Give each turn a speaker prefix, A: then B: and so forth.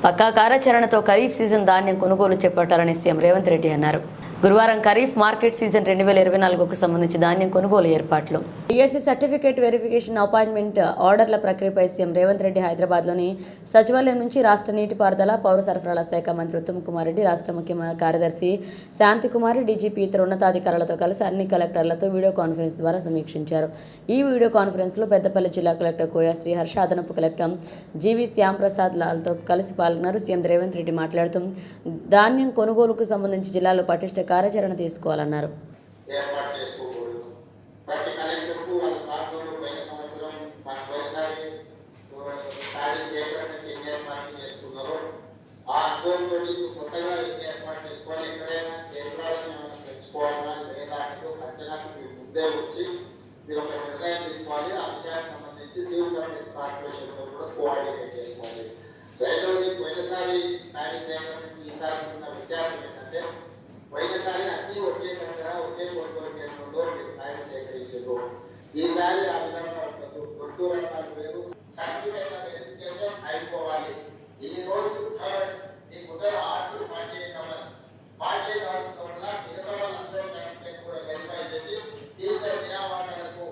A: పక్కా కార్యాచరణతో kharif season ధాన్యం కొనుగోలు చేపట్టాలని సీఎం రేవంత్ రెడ్డి అన్నారు. గురువారం ఖరీఫ్ మార్కెట్ సీజన్ 2024కు సంబంధించి ధాన్యం కొనుగోలు ఏర్పాట్లు, డిఎస్సి సర్టిఫికేట్ వెరిఫికేషన్, అపాయింట్మెంట్ ఆర్డర్ల ప్రక్రియపై సీఎం రేవంత్ రెడ్డి హైదరాబాద్లోని సచివాలయం నుంచి రాష్ట్ర నీటిపారుదల, పౌర సరఫరాల శాఖ మంత్రి ఉత్తమ్ కుమార్ రెడ్డి, రాష్ట్ర ముఖ్య కార్యదర్శి శాంతికుమారి, డీజీపీ, ఇతర ఉన్నతాధికారులతో కలిసి అన్ని కలెక్టర్లతో వీడియో కాన్ఫరెన్స్ ద్వారా సమీక్షించారు. ఈ వీడియో కాన్ఫరెన్స్లో పెద్దపల్లి జిల్లా కలెక్టర్ కోయా శ్రీహర్ష, అదనపు కలెక్టర్ జీవి శ్యాంప్రసాద్ లాల్తో కలిసి పాల్గొన్నారు. సీఎం రేవంత్ రెడ్డి మాట్లాడుతూ ధాన్యం కొనుగోలుకు సంబంధించి జిల్లాలో పటిష్ట కార్యాచరణ తీసుకోవాలన్నారు.
B: మీరు ఒక నిర్ణయం తీసుకోవాలి. ఆ విషయానికి సంబంధించి సివిల్ సర్వీస్ కార్పొరేషన్ తో కూడా కోఆర్డినేట్ చేసుకోవాలి. రెండవది, పోయినసారి ప్యాడీ సేకరణకి ఈసారి ఉన్న వ్యత్యాసం ఏంటంటే, పోయినసారి అన్ని ఒకే దగ్గర ఒకే కొనుగోలు కేంద్రంలో మీరు ప్యాడీ సేకరించారు. ఈసారి